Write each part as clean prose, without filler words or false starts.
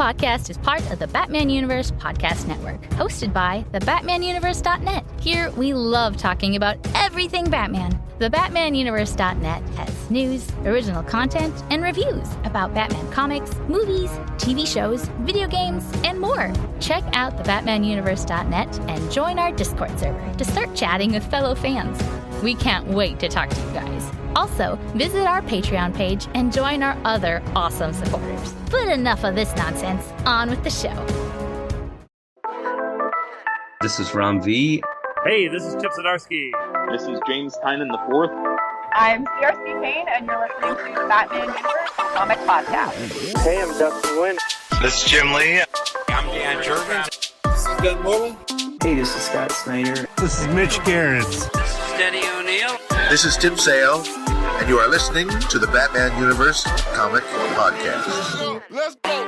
podcast is part of the Batman Universe Podcast Network, hosted by thebatmanuniverse.net. Here, we love talking about everything Batman. TheBatmanUniverse.net has news, original content, and reviews about Batman comics, movies, TV shows, video games, and more. Check out thebatmanuniverse.net and join our Discord server to start chatting with fellow fans. We can't wait to talk to you guys. Also, visit our Patreon page and join our other awesome supporters. But enough of this nonsense. On with the show. This is Ram V. Hey, this is Chip Zdarsky. This is James Tynan IV. I'm CRC Payne, and you're listening to the Batman Universe Comic Podcast. Hey, I'm Dustin Wynn. This is Jim Lee. I'm Dan Jurgens. This is Ben Morley. Hey, this is Scott Snyder. This is Mitch Gerrits. This is Denny O'Neil. This is Tim Sale, and you are listening to the Batman Universe Comic Podcast. Let's go!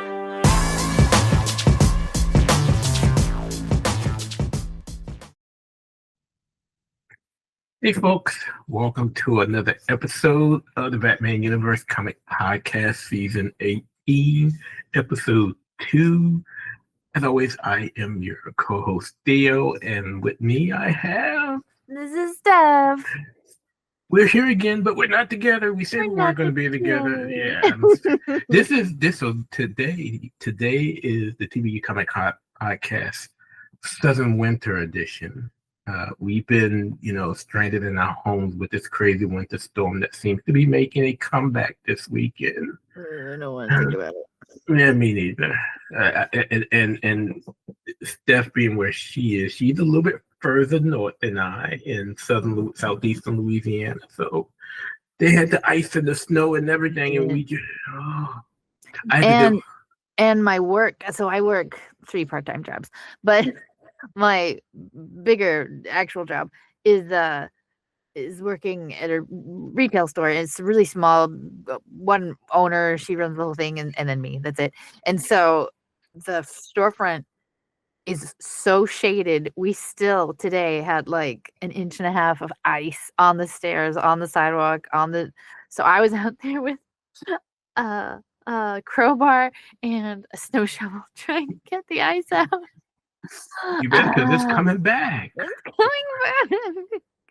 Hey folks, welcome to another episode of the Batman Universe Comic Podcast, Season 18, Episode 2. As always, I am your co-host Theo, and with me I have... This is Steph. We're here again, but we're not together. We said we weren't going to be together. Yeah. Today is the TBU Comic Podcast Southern Winter Edition. We've been, stranded in our homes with this crazy winter storm that seems to be making a comeback this weekend. I don't want to think about it. Yeah, me neither. And Steph being where she is, she's a little bit further north than I in southeastern Louisiana. So they had the ice and the snow and everything, and we just and my work. So I work 3 part-time jobs, but my bigger actual job is working at a retail store. It's really small. One owner, she runs the whole thing, and then me. That's it. And so the storefront is so shaded. We still today had like 1.5 inches of ice on the stairs, on the sidewalk, so I was out there with a crowbar and a snow shovel trying to get the ice out. You bet, because it's coming back. It's coming back.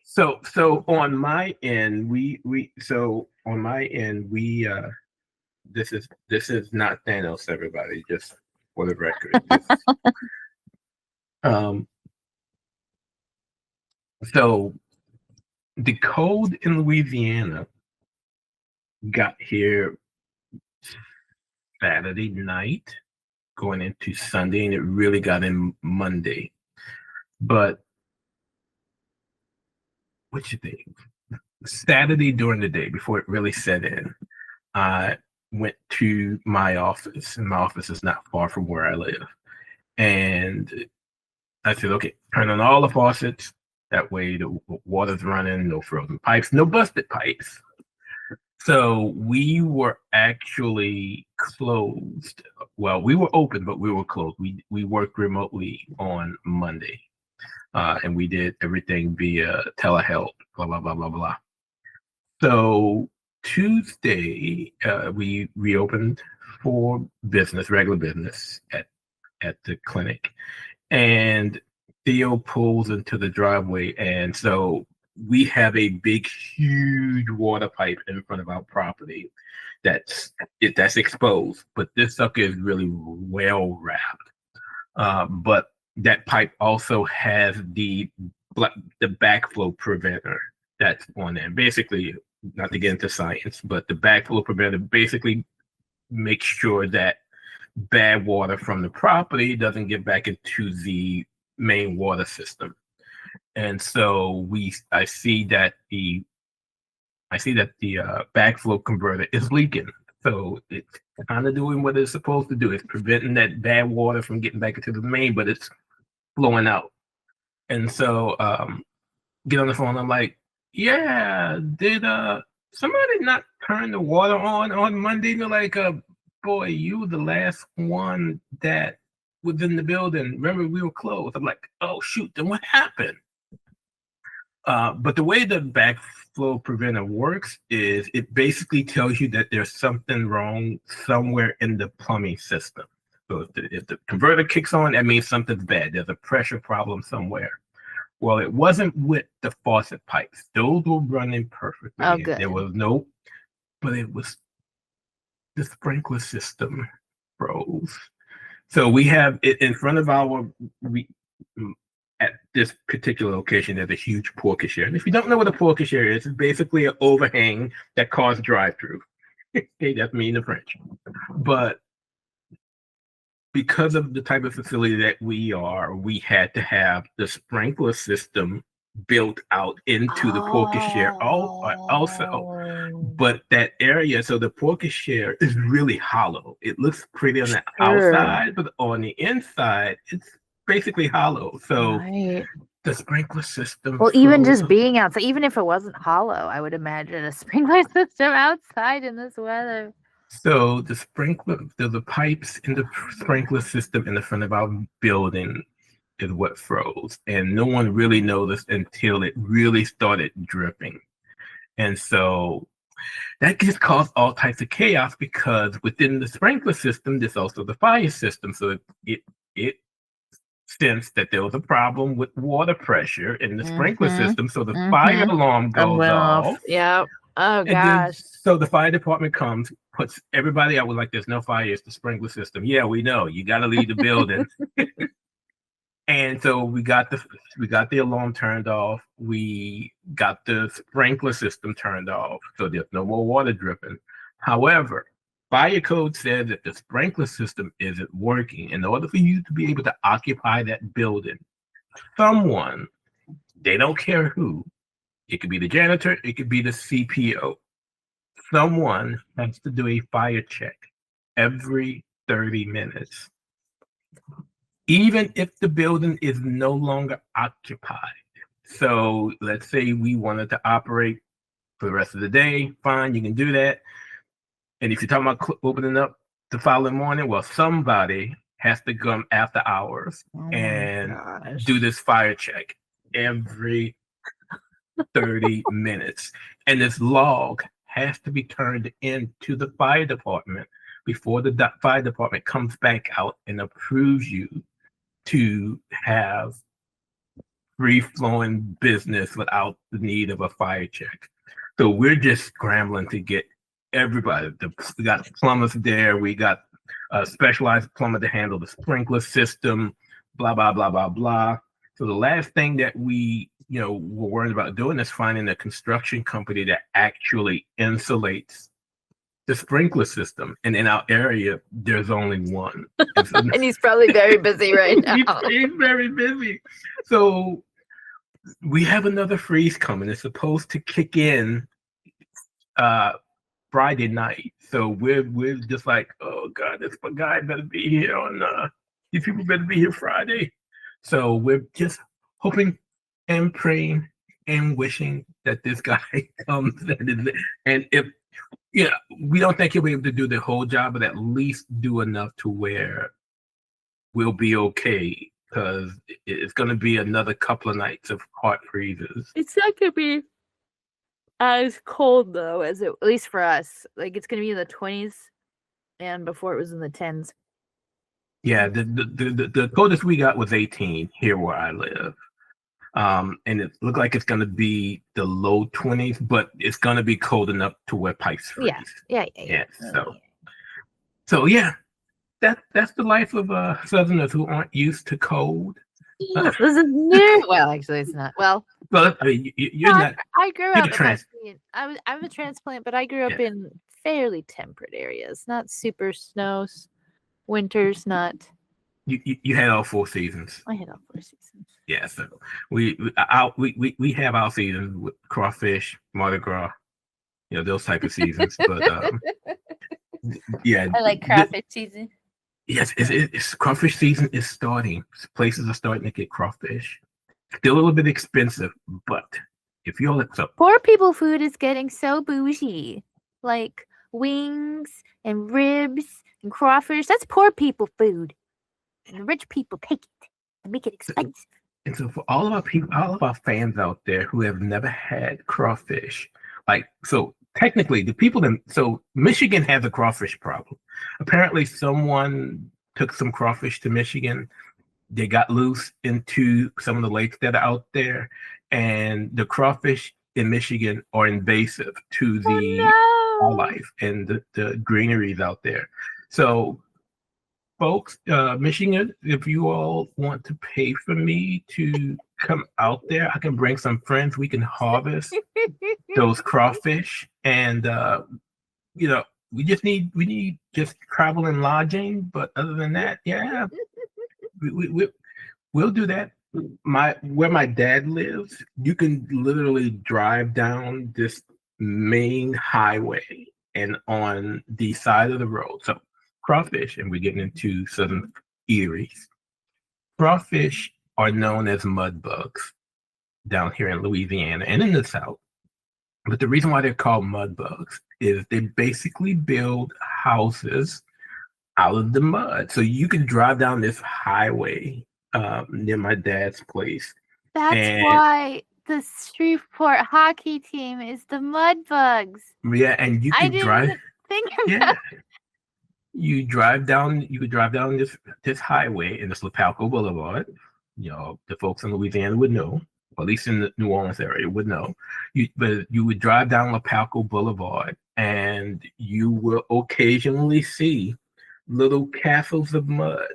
So on my end, this is not Thanos, everybody, just for the record. So the cold in Louisiana got here Saturday night, going into Sunday, and it really got in Monday. But what you think? Saturday during the day, before it really set in, I went to my office, and my office is not far from where I live. And I said, okay, turn on all the faucets. That way the water's running, no frozen pipes, no busted pipes. So we were actually closed. Well, we were open, but we were closed. We worked remotely on Monday. And we did everything via telehealth, blah, blah, blah, blah, blah. So Tuesday, we reopened for business, regular business at the clinic. And Theo pulls into the driveway. And so we have a big, huge water pipe in front of our property that's exposed. But this sucker is really well wrapped. But that pipe also has the backflow preventer that's on there. Basically, not to get into science, but the backflow preventer basically makes sure that bad water from the property doesn't get back into the main water system. And so I see that the backflow converter is leaking. So it's kind of doing what it's supposed to do. It's preventing that bad water from getting back into the main, but it's flowing out. And so get on the phone. I'm like, yeah, did somebody not turn the water on Monday? They're like, boy, you the last one that was in the building. Remember, we were closed. I'm like, oh shoot, then what happened? But the way the backflow preventer works is it basically tells you that there's something wrong somewhere in the plumbing system. So if the converter kicks on, that means something's bad. There's a pressure problem somewhere. Well, it wasn't with the faucet pipes. Those were running perfectly. Oh, good. There was but it was the sprinkler system froze. So we have it in front of at this particular location, there's a huge portiere. And if you don't know what a portiere is, it's basically an overhang that cars drive through. Okay, that's me in the French. But because of the type of facility that we are, we had to have the sprinkler system built out into the portiere also. But that area, so the portiere is really hollow. It looks pretty on the outside, but on the inside, it's basically hollow. So the sprinkler system. Well, even just being outside, even if it wasn't hollow, I would imagine a sprinkler system outside in this weather. So the pipes in the sprinkler system in the front of our building is what froze, and no one really noticed until it really started dripping. And so that just caused all types of chaos, because within the sprinkler system, there's also the fire system. So it sensed that there was a problem with water pressure in the sprinkler system. So the fire alarm goes off. Yep. Oh, gosh. So the fire department comes, puts everybody out. We're like, there's no fire. It's the sprinkler system. Yeah, we know. You got to leave the building. And so we got the alarm turned off. We got the sprinkler system turned off, so there's no more water dripping. However, fire code says that the sprinkler system isn't working. In order for you to be able to occupy that building, someone, they don't care who, it could be the janitor, it could be the CPO, someone has to do a fire check every 30 minutes. Even if the building is no longer occupied. So let's say we wanted to operate for the rest of the day, fine, you can do that. And if you're talking about opening up the following morning, well, somebody has to come after hours and do this fire check every 30 minutes. And this log has to be turned into the fire department before the fire department comes back out and approves you to have free-flowing business without the need of a fire check. So we're just scrambling to get everybody. We got plumbers there. We got a specialized plumber to handle the sprinkler system, blah, blah, blah, blah, blah. So the last thing that we, were worried about doing is finding a construction company that actually insulates the sprinkler system. And in our area, there's only one. And he's probably very busy right now. He's very busy. So we have another freeze coming. It's supposed to kick in Friday night. So we're just like, oh God, this guy better be here these people better be here Friday. So we're just hoping and praying and wishing that this guy comes. And if we don't think he'll be able to do the whole job, but at least do enough to where we'll be okay, because it's going to be another couple of nights of hot freezes. It's not going to be as cold, though, as at least for us. Like, it's going to be in the 20s, and before it was in the 10s. Yeah, the coldest we got was 18 here where I live. And it looked like it's going to be the low 20s, but it's going to be cold enough to where pipes freeze. Yeah. So yeah, that's the life of Southerners who aren't used to cold. This is new. Well, actually, it's not. Well, I mean, you're not. I grew up. I'm a transplant, but I grew up in fairly temperate areas. Not super snow, winters. Not. You had all 4 seasons. I had all 4 seasons. Yeah, so we have our seasons with crawfish, Mardi Gras, those type of seasons. But yeah, I like crawfish season. Yes, it's crawfish season is starting. Places are starting to get crawfish. Still a little bit expensive, but if you look up, poor people food is getting so bougie, like wings and ribs and crawfish. That's poor people food. And the rich people take it and make it expensive. And so for all of our people, all of our fans out there who have never had crawfish, so technically the people so Michigan has a crawfish problem. Apparently someone took some crawfish to Michigan. They got loose into some of the lakes that are out there, and the crawfish in Michigan are invasive to the wildlife and the greeneries out there. So, folks, Michigan, if you all want to pay for me to come out there, I can bring some friends. We can harvest those crawfish, and we need just travel and lodging. But other than that, yeah, we'll do that. Where my dad lives, you can literally drive down this main highway, and on the side of the road. So crawfish, and we're getting into southern eateries. Crawfish are known as mud bugs down here in Louisiana and in the South. But the reason why they're called mud bugs is they basically build houses out of the mud. So you can drive down this highway near my dad's place. That's why the Shreveport hockey team is the Mud Bugs. Yeah, and you can drive. Think about You could drive down this highway in this Lapalco Boulevard. The folks in Louisiana would know, or at least in the New Orleans area would know. But you would drive down Lapalco Boulevard, and you will occasionally see little castles of mud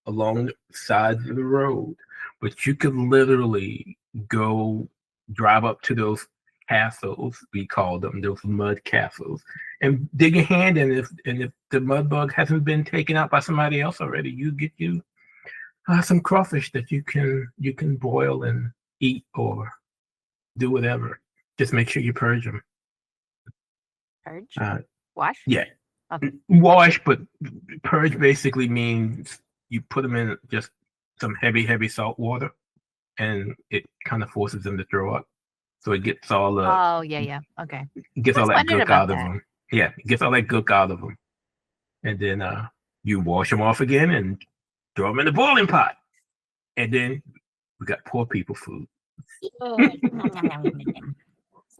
along the sides of the road. But you could literally go drive up to those castles, we call them, those mud castles, and dig a hand in. If the mud bug hasn't been taken out by somebody else already, you get some crawfish that you can boil and eat or do whatever. Just make sure you purge them. Purge? Wash? Yeah. Okay. Wash, but purge basically means you put them in just some heavy salt water, and it kind of forces them to throw up. So it gets all the okay. It gets all that gook out of them. Yeah, it gets all that gook out of them, and then you wash them off again and throw them in the boiling pot, and then we got poor people food.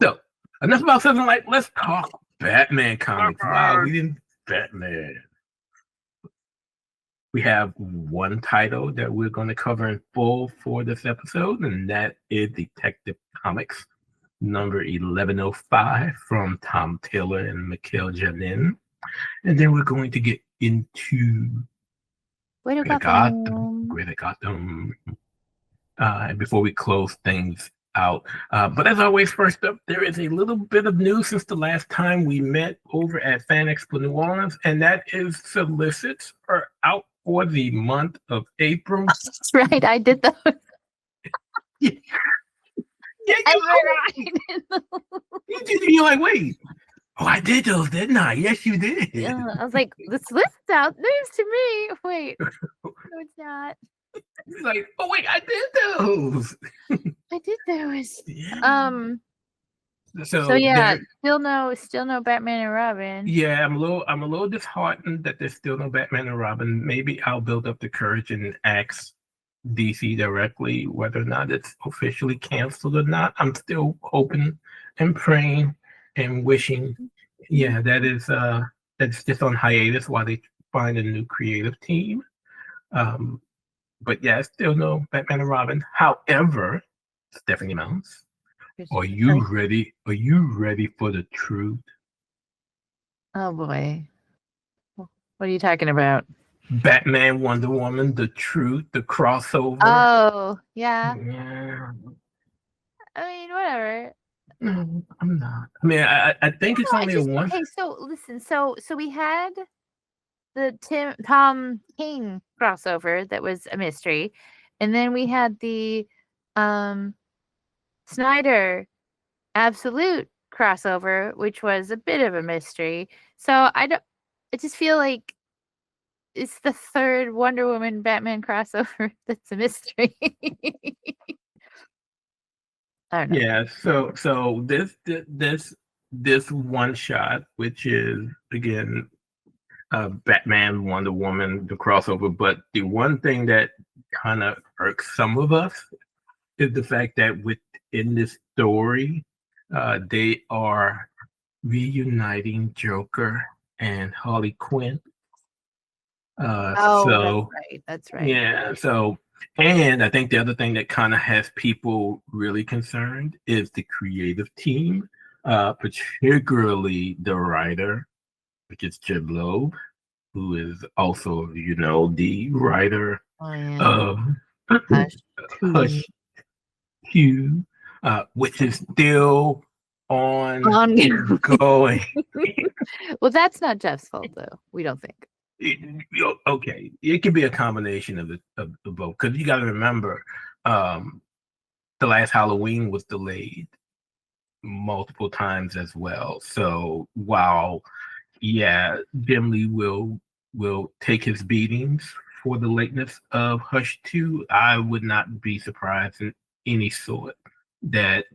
So enough about something like let's talk Batman comics. Wow, we didn't Batman. We have one title that we're going to cover in full for this episode, and that is Detective Comics number 1105 from Tom Taylor and Mikhail Janin. And then we're going to get into Greater Gotham. And before we close things out. But as always, first up, there is a little bit of news since the last time we met over at Fan Expo New Orleans, and that is solicits are out for the month of April. That's right, I did those. You're like, wait. Oh, I did those, didn't I? Yes, you did. Yeah, I was like, this list's out news to me. Wait, no, it's not. He's like, oh wait, I did those. I did those. Yeah. So yeah, still no Batman and Robin. Yeah, I'm a little disheartened that there's still no Batman and Robin. Maybe I'll build up the courage and ask DC directly whether or not it's officially canceled or not. I'm still hoping and praying and wishing. Yeah, that's just on hiatus while they find a new creative team. But yeah, still no Batman and Robin. However, Stephanie Mouse, are you ready? Are you ready for the truth? Oh boy. What are you talking about? Batman, Wonder Woman, the truth, the crossover. Oh, yeah. Yeah. I mean, whatever. No, I'm not. I mean, I think it's only one. Okay, so listen. So we had the Tom King crossover that was a mystery, and then we had the Snyder Absolute crossover, which was a bit of a mystery. So I just feel like it's the third Wonder Woman Batman crossover that's a mystery. I don't know. Yeah, so this one shot, which is again Batman, Wonder Woman, the crossover, but the one thing that kind of irks some of us is the fact that within this story, they are reuniting Joker and Harley Quinn. So That's right. yeah, so and I think the other thing that kind of has people really concerned is the creative team, particularly the writer, which is Jib Loeb, who is also, the writer Oh yeah. of Hush. Hush Q, which is still ongoing. Well, that's not Jeff's fault, though. We don't think. Okay, it could be a combination of both, because you got to remember, the last Halloween was delayed multiple times as well. So while Jim Lee will take his beatings for the lateness of Hush 2, I would not be surprised in any sort that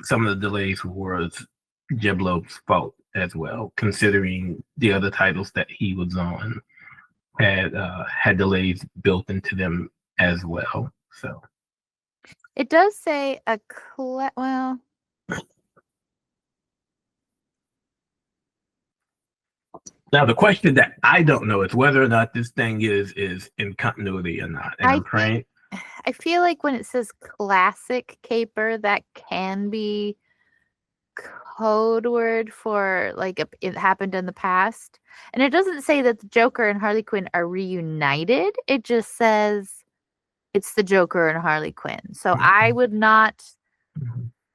some of the delays was Jeb Loeb's fault as well, considering the other titles that he was on had delays built into them as well. So it does say well. Now the question that I don't know is whether or not this thing is in continuity or not. And I feel like when it says classic caper, that can be code word for like it happened in the past. And it doesn't say that the Joker and Harley Quinn are reunited. It just says it's the Joker and Harley Quinn. So I would not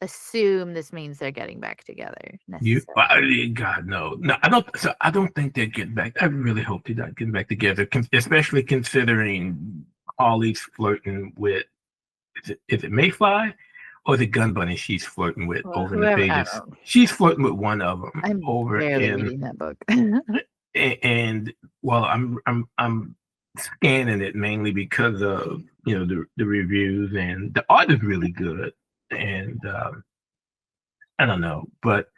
assume this means they're getting back together. God, no, I don't. So I don't think they're getting back. I really hope they're not getting back together, especially considering Harley's flirting with. Is it Mayfly or the Gun Bunny she's flirting with over in the pages? She's flirting with one of them. I'm over barely in reading that book. and well, I'm scanning it mainly because of the reviews, and the art is really good. And I don't know, but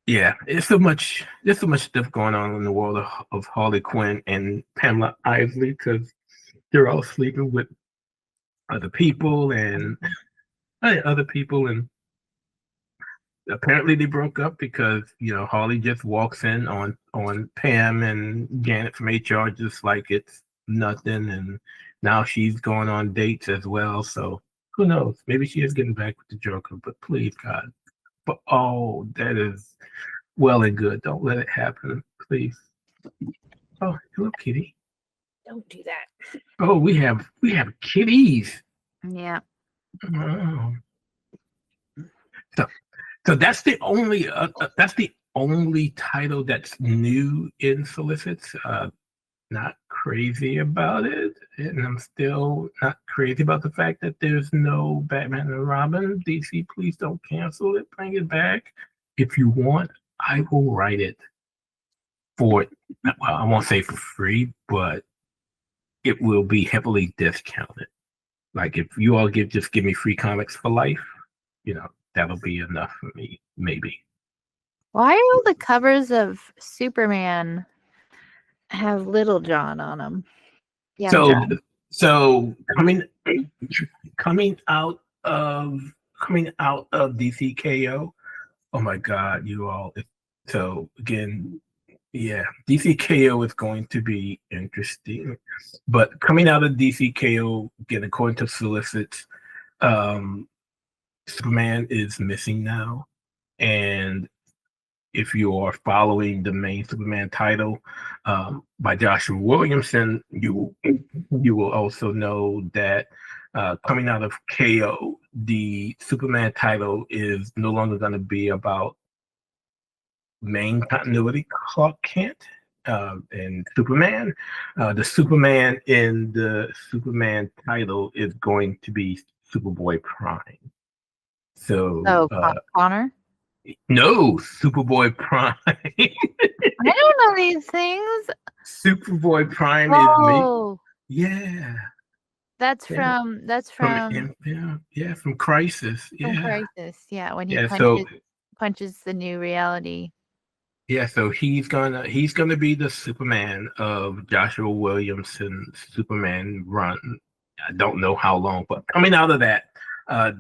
yeah, there's so much stuff going on in the world of Harley Quinn and Pamela Isley, because they're all sleeping with other people, and apparently they broke up because Harley just walks in on Pam and Janet from HR just like it's nothing, and now she's going on dates as well. So who knows? Maybe she is getting back with the Joker, but please, God. But that is well and good. Don't let it happen, please. Oh, hello, kitty. Don't do that. Oh, we have kitties. Yeah. Oh. So that's the only title that's new in solicits. Not crazy about it, and I'm still not crazy about the fact that there's no Batman and Robin. DC, please don't cancel it. Bring it back. If you want, I will write it for, well, I won't say for free, but it will be heavily discounted. Like if you all just give me free comics for life, that'll be enough for me, maybe. Why are all the covers of Superman have Little John on them? Yeah. So coming out of DCKO. Oh my God, you all! So again, yeah, DCKO is going to be interesting. But coming out of DCKO, again, according to solicits, Superman is missing now, and if you are following the main Superman title by Joshua Williamson, you will also know that coming out of KO, the Superman title is no longer going to be about main continuity Clark Kent and Superman. The Superman in the Superman title is going to be Superboy Prime. So Connor? No, Superboy Prime. I don't know these things. Superboy Prime is me. Yeah. That's from from Crisis. From Crisis. Yeah, when he punches the new reality. Yeah, so he's gonna be the Superman of Joshua Williamson's Superman run. I don't know how long, but coming out of that,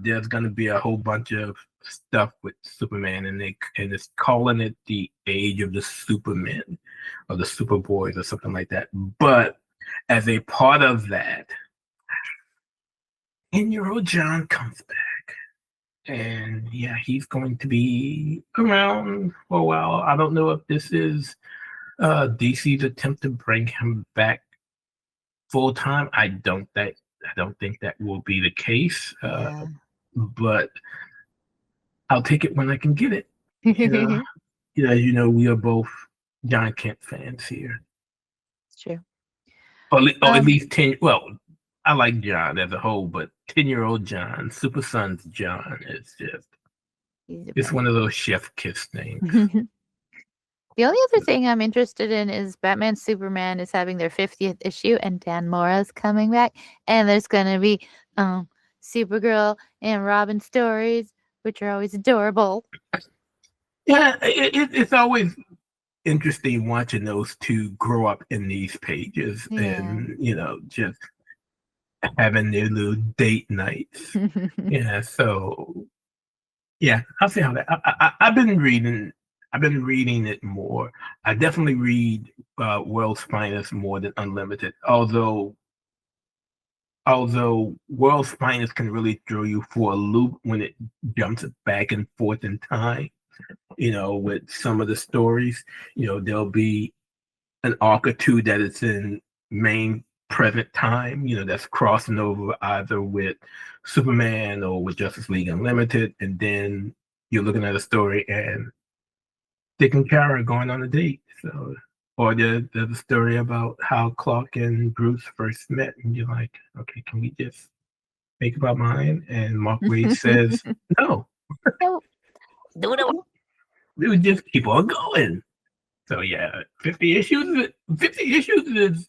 there's gonna be a whole bunch of stuff with Superman, and it's calling it the Age of the Supermen. or the Superboys or something like that. But as a part of that, 10-year-old John comes back. And yeah, he's going to be around for a while. I don't know if this is DC's attempt to bring him back full time. I don't think that will be the case. But I'll take it when I can get it. We are both John Kent fans here. It's true. Or at least 10. Well, I like John as a whole, but 10-year-old John, Super Sons John, is just, it's one of those chef kiss names. The only other thing I'm interested in is Batman Superman is having their 50th issue, and Dan Mora's coming back, and there's going to be Supergirl and Robin stories, which are always adorable. Yeah, it's always interesting watching those two grow up in these pages, and just having their little date nights. So I'll see how that. I've been reading it more. I definitely read World's Finest more than Unlimited, although World's Finest can really throw you for a loop when it jumps back and forth in time. With some of the stories, there'll be an arc or two that it's in main present time, that's crossing over either with Superman or with Justice League Unlimited, and then you're looking at a story and Dick and Kara going on a date. So, or there's a story about how Clark and Bruce first met, and you're like, okay, can we just make about mine? And Mark Waid says, no. We would just keep on going. So 50 issues is,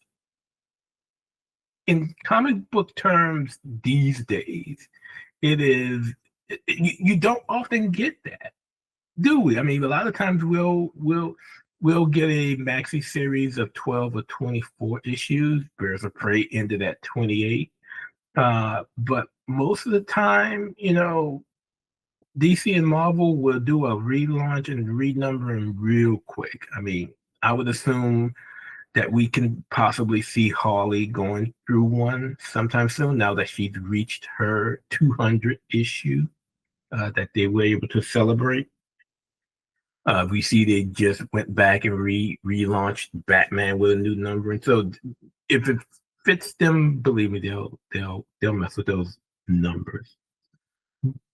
in comic book terms these days, it is, you don't often get that, do we? I mean, a lot of times we'll get a maxi series of 12 or 24 issues. Birds of Prey ended at 28. But most of the time, DC and Marvel will do a relaunch and renumbering real quick. I mean, I would assume that we can possibly see Harley going through one sometime soon, now that she's reached her 200 issue that they were able to celebrate. We see they just went back and relaunched Batman with a new number, and so if it fits them, believe me, they'll mess with those numbers.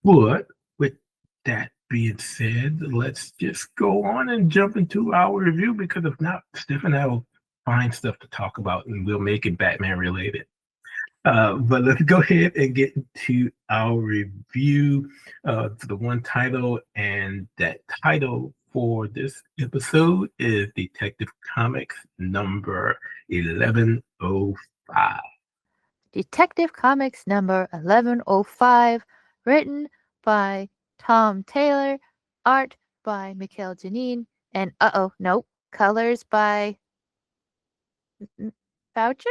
But with that being said, let's just go on and jump into our review, because if not, Steph and I will find stuff to talk about and we'll make it Batman related. But let's go ahead and get into our review for the one title, and that title for this episode is Detective Comics number 1105. Detective Comics number 1105, written by Tom Taylor, art by Mikhail Janine, and colors by Voucher?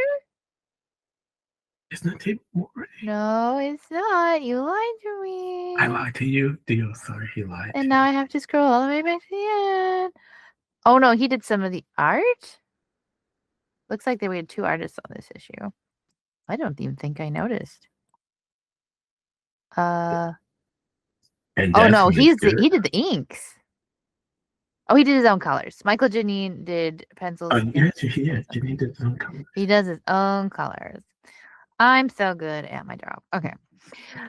It's not Tape Morgan. No, it's not. You lied to me. I lied to you. Theo, sorry, he lied. And now I have to scroll all the way back to the end. Oh no, he did some of the art? Looks like we had two artists on this issue. I don't even think I noticed. Oh no, he did the inks. Oh, he did his own colors. Michael Janine did pencils. Janine did his own colors. He does his own colors. I'm so good at my job. Okay.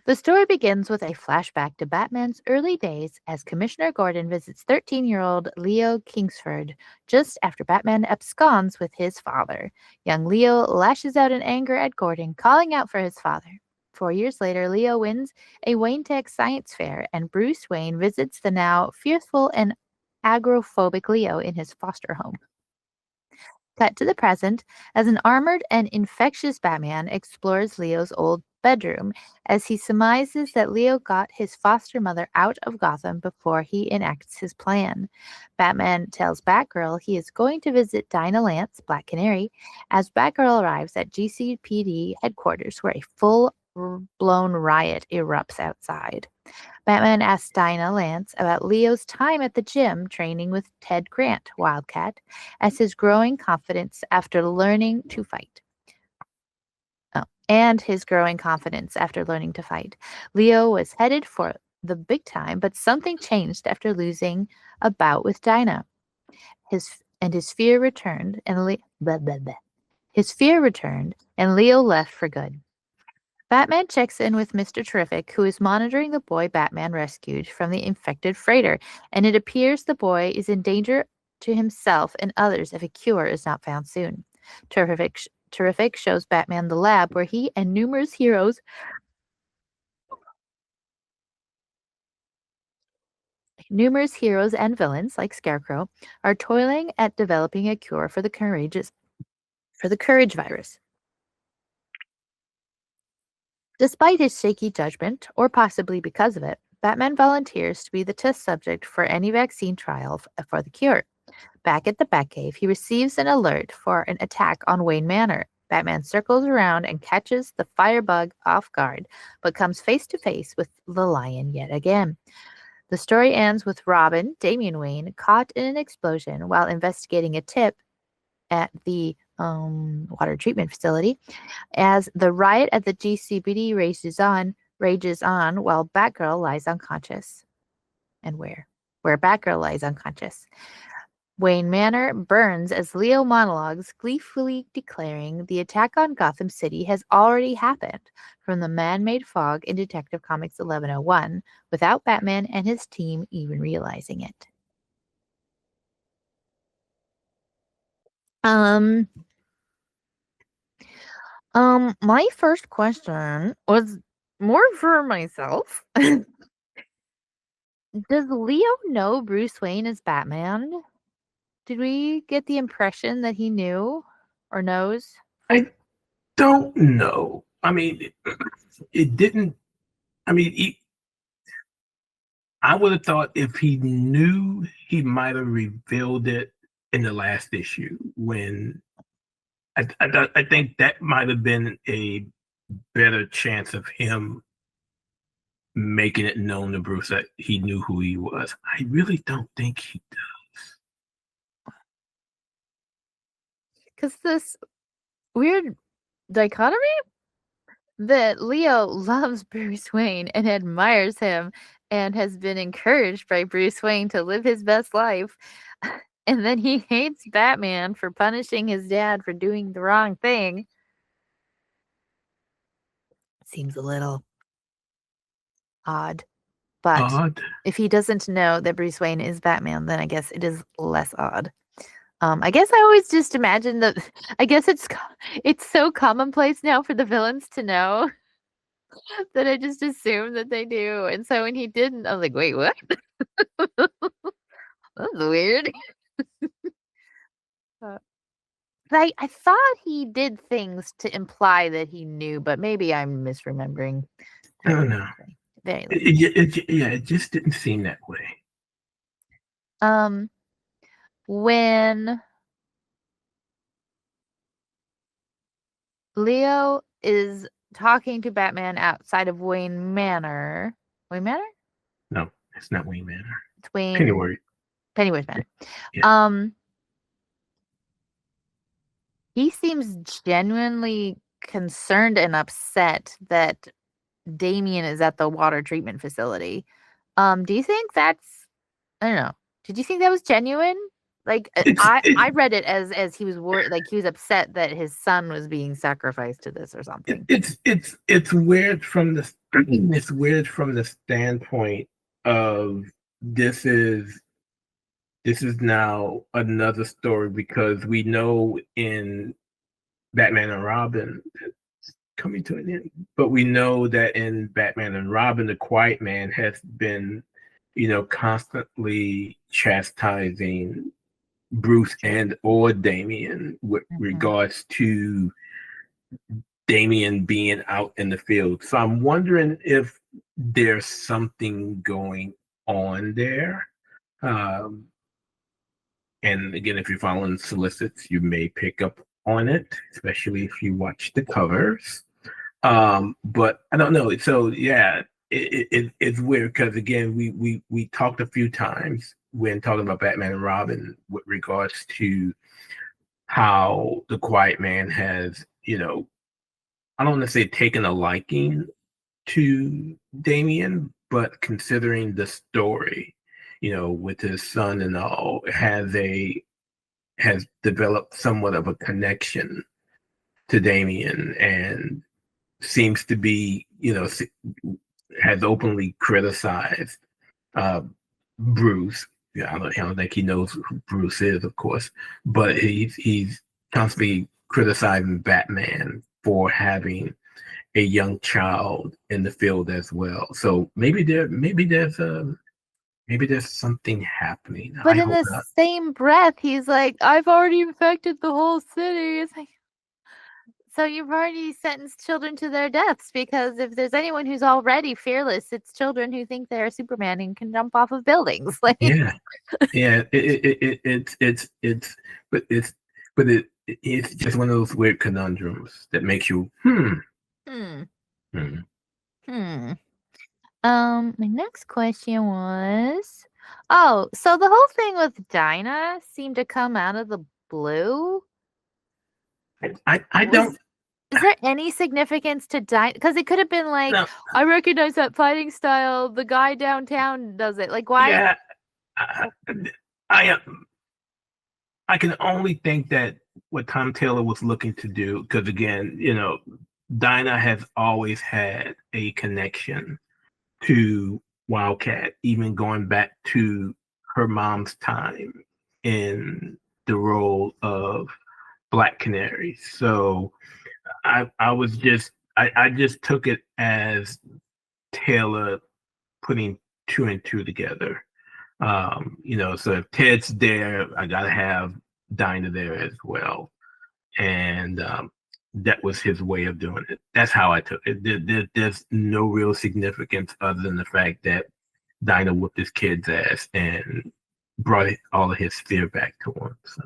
The story begins with a flashback to Batman's early days as Commissioner Gordon visits 13-year-old Leo Kingsford just after Batman absconds with his father. Young Leo lashes out in anger at Gordon, calling out for his father. 4 years later, Leo wins a Wayne Tech Science Fair, and Bruce Wayne visits the now fearful and agoraphobic Leo in his foster home. Cut to the present as an armored and infectious Batman explores Leo's old bedroom as he surmises that Leo got his foster mother out of Gotham before he enacts his plan. Batman tells Batgirl he is going to visit Dinah Lance, Black Canary, as Batgirl arrives at GCPD headquarters where a full full-blown riot erupts outside. Batman asks Dinah Lance about Leo's time at the gym training with Ted Grant, Wildcat, as his growing confidence after learning to fight. Leo was headed for the big time, but something changed after losing a bout with Dinah. His fear returned, and Leo left for good. Batman checks in with Mr. Terrific, who is monitoring the boy Batman rescued from the infected freighter, and it appears the boy is in danger to himself and others if a cure is not found soon. Terrific shows Batman the lab where he and numerous heroes and villains like Scarecrow are toiling at developing a cure for the Courage virus. Despite his shaky judgment, or possibly because of it, Batman volunteers to be the test subject for any vaccine trial for the cure. Back at the Batcave, he receives an alert for an attack on Wayne Manor. Batman circles around and catches the firebug off guard, but comes face to face with the Lion yet again. The story ends with Robin, Damian Wayne, caught in an explosion while investigating a tip at the water treatment facility, as the riot at the GCPD rages on while Batgirl lies unconscious. And where Batgirl lies unconscious. Wayne Manor burns as Leo monologues, gleefully declaring the attack on Gotham City has already happened from the man-made fog in Detective Comics 1101, without Batman and his team even realizing it. My first question was more for myself. Does Leo know Bruce Wayne is Batman? Did we get the impression that he knew or knows? I don't know. I mean, it didn't. I mean, I would have thought if he knew, he might have revealed it in the last issue. When I think that might have been a better chance of him making it known to Bruce that he knew who he was. I really don't think he does. Because this weird dichotomy that Leo loves Bruce Wayne and admires him and has been encouraged by Bruce Wayne to live his best life, and then he hates Batman for punishing his dad for doing the wrong thing. Seems a little odd. But if he doesn't know that Bruce Wayne is Batman, then I guess it is less odd. I guess I always just imagine that. I guess it's so commonplace now for the villains to know that I just assume that they do. And so when he didn't, I was like, wait, what? That's weird. I thought he did things to imply that he knew, but maybe I'm misremembering. I don't know. It just didn't seem that way. When Leo is talking to Batman outside of Wayne Manor. Wayne Manor? No, it's not Wayne Manor. It's Wayne Pennyworth Manor. Yeah. He seems genuinely concerned and upset that Damian is at the water treatment facility. Do you think that's, I don't know. Did you think that was genuine? Like I read it as he was worried, like he was upset that his son was being sacrificed to this or something. It's weird from the standpoint of this is now another story, because we know in Batman and Robin it's coming to an end, but we know that in Batman and Robin, the Quiet Man has been, constantly chastising Bruce or Damian with regards to Damian being out in the field. So I'm wondering if there's something going on there. And again, if you're following solicits, you may pick up on it, especially if you watch the covers. But I don't know. So yeah, it's weird because again, we talked a few times when talking about Batman and Robin with regards to how the Quiet Man has, I don't want to say taken a liking to Damien, but considering the story, with his son and all, has developed somewhat of a connection to Damien and seems to be, has openly criticized Bruce. Yeah, I don't think he knows who Bruce is, of course, but he's constantly criticizing Batman for having a young child in the field as well. So maybe there's something happening. But I in hope the not. same breath, he's like, I've already infected the whole city. It's like, so you've already sentenced children to their deaths, because if there's anyone who's already fearless, it's children who think they're Superman and can jump off of buildings. Like, Yeah, yeah. It's just one of those weird conundrums that makes you hmm. hmm. My next question was, oh, so the whole thing with Dinah seemed to come out of the blue. I don't. Is there any significance to Dinah? Because it could have been like, No. I recognize that fighting style. The guy downtown does it. Like, why? Yeah, I can only think that what Tom Taylor was looking to do, because again, Dinah has always had a connection to Wildcat, even going back to her mom's time in the role of Black Canary. So I just took it as Taylor putting two and two together. So if Ted's there, I gotta have Dinah there as well. And that was his way of doing it. That's how I took it. There's no real significance other than the fact that Dinah whooped his kid's ass and brought all of his fear back to him. So.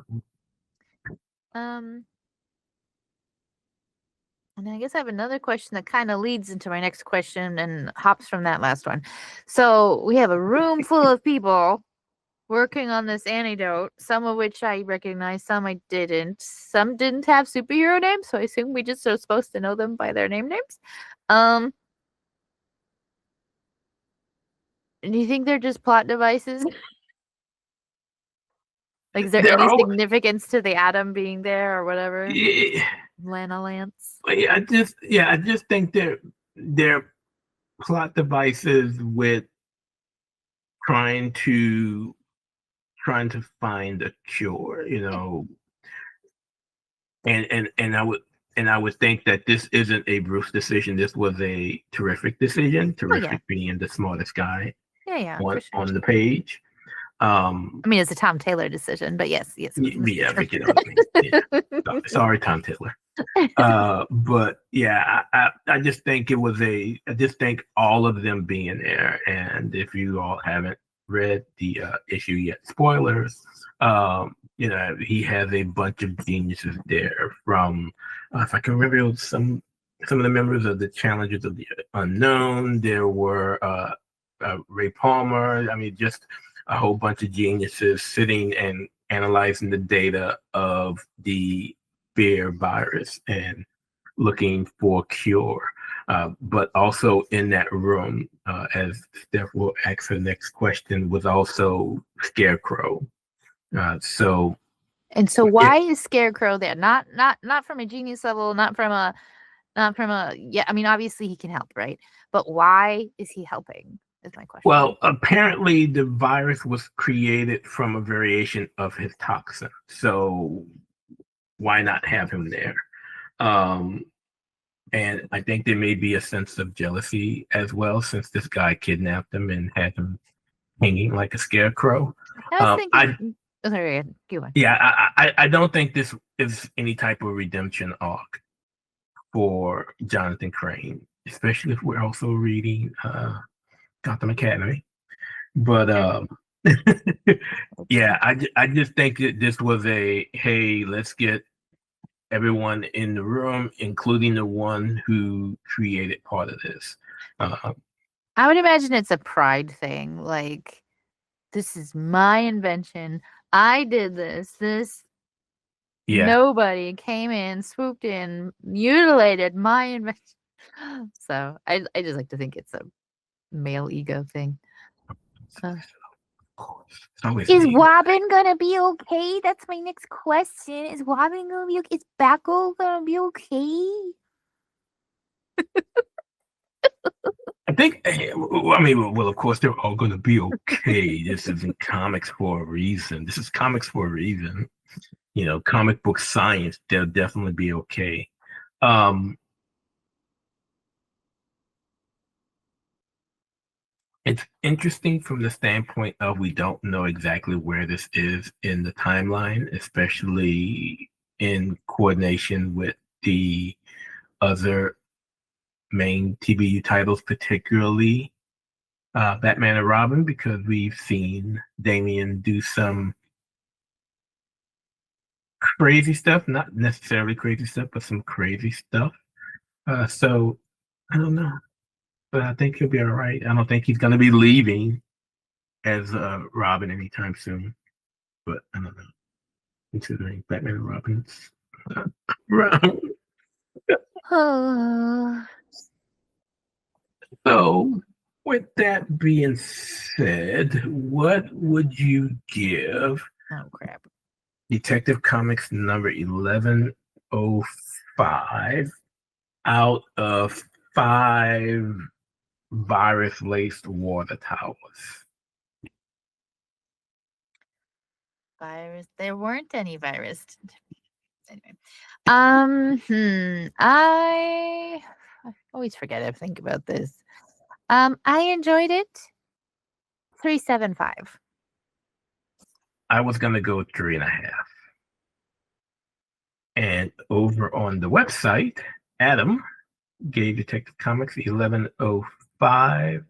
And I guess I have another question that kind of leads into my next question and hops from that last one. So we have a room full of people working on this antidote, some of which I recognize, some I didn't. Some didn't have superhero names, so I assume we just are supposed to know them by their names. Do you think they're just plot devices? Like, is there any significance to the atom being there or whatever? Yeah. Lana Lance. I just think they're plot devices with trying to find a cure, and I would think that this isn't a Bruce decision. This was a Terrific decision. Terrific being the smartest guy on the page. I mean, it's a Tom Taylor decision, but yes. Yeah, but you know what I mean. Yeah. Sorry, Tom Taylor. But yeah, I just think I just think all of them being there. And if you all haven't read the issue yet, spoilers, he has a bunch of geniuses there from, if I can remember, it was some of the members of the Challengers of the Unknown. There were Ray Palmer. I mean, just a whole bunch of geniuses sitting and analyzing the data of the fear virus and looking for a cure. But also in that room, as Steph will ask her next question, was also Scarecrow. So why is Scarecrow there? Not from a genius level, not from a I mean, obviously he can help, right? But why is he helping? Is my question. Well, apparently the virus was created from a variation of his toxin. So why not have him there? And I think there may be a sense of jealousy as well, since this guy kidnapped him and had him hanging like a scarecrow. I don't think this is any type of redemption arc for Jonathan Crane, especially if we're also reading Gotham Academy. But yeah, I just think that this was a, hey, let's get everyone in the room, including the one who created part of this. I would imagine it's a pride thing. Like, this is my invention. I did this. Yeah. Nobody came in, swooped in, mutilated my invention. So I just like to think it's a male ego thing. Is Robin gonna be okay? That's my next question. Is Robin gonna be okay? Is Batgirl gonna be okay? I think, I mean, well, of course, they're all going to be okay. This isn't comics for a reason. This is comics for a reason. You know, comic book science, they'll definitely be okay. It's interesting from the standpoint of we don't know exactly where this is in the timeline, especially in coordination with the other main TBU titles, particularly Batman and Robin, because we've seen Damian do some crazy stuff, not necessarily crazy stuff, but some crazy stuff. So I don't know, but I think he'll be all right. I don't think he's going to be leaving as Robin anytime soon, but I don't know, considering Batman and Robin's around. So, with that being said, what would you give Detective Comics number 1105 out of 5 virus-laced water towers? Virus. There weren't any virus. Anyway, I always forget to think about this. I enjoyed it. 3.75. I was gonna go 3.5. And over on the website, Adam gave Detective Comics 1105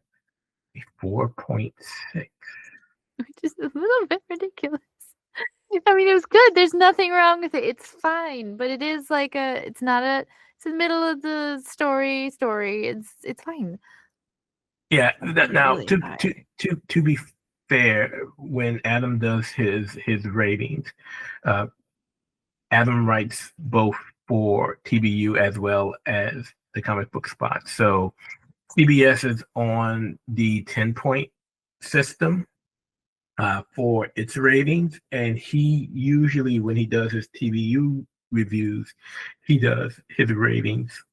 a 4.6. Which is a little bit ridiculous. I mean, it was good. There's nothing wrong with it. It's fine, but it is like it's the middle of the story. It's fine. Yeah. Now, really to be fair, when Adam does his ratings, Adam writes both for TBU as well as the Comic Book Spot. So CBS is on the 10-point system for its ratings, and he usually, when he does his TBU reviews, he does his ratings,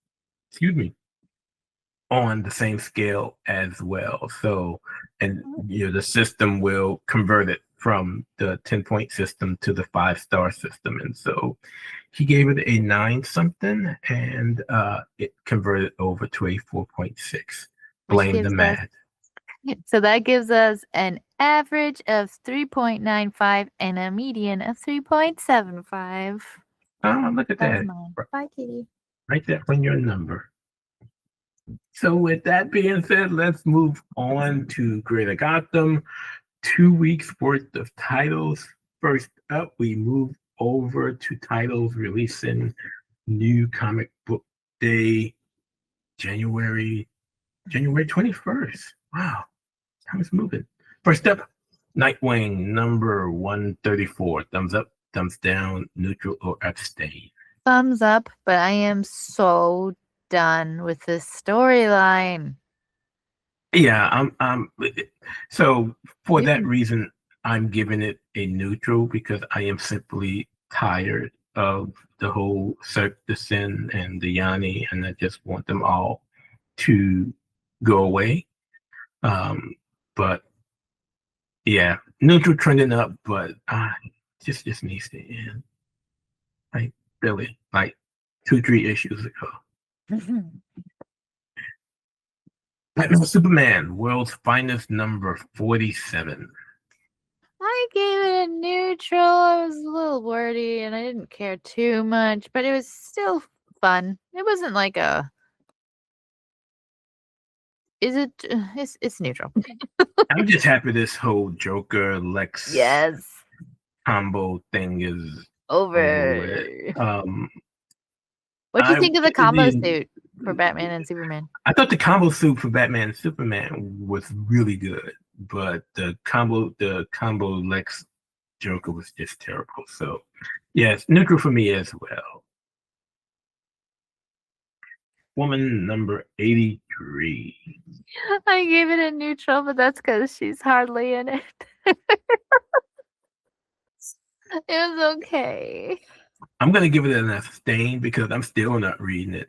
on the same scale as well. So, and the system will convert it from the 10-point system to the 5-star system, and so he gave it a 9-something, and it converted over to a 4.6. Blame the math. So that gives us an average of 3.95 and a median of 3.75. Oh, look at that. Bye, Kitty. Write that on your number. So with that being said, let's move on to Greater Gotham. 2 weeks worth of titles. First up, we move over to titles releasing new comic book day, January 21st. Wow, time is moving. First up, Nightwing number 134. Thumbs up, thumbs down, neutral, or abstain. Thumbs up, but I am so done with this storyline. Yeah, so for that reason, I'm giving it a neutral, because I am simply tired of the whole Cirque du Sin and the Yanni, and I just want them all to go away. But yeah, neutral trending up, but just needs to end. Like, really, like 2-3 issues ago. Batman Superman, World's Finest number 47. I gave it a neutral. I was a little wordy and I didn't care too much, but it was still fun. It wasn't like a... It's neutral. I'm just happy this whole Joker Lex combo thing is over. What do you think of the combo suit for Batman and Superman? I thought the combo suit for Batman and Superman was really good, but the combo Lex Joker was just terrible. So, yes, neutral for me as well. Woman number 83. I gave it a neutral, but that's because she's hardly in it. It was okay. I'm gonna give it an abstain because I'm still not reading it.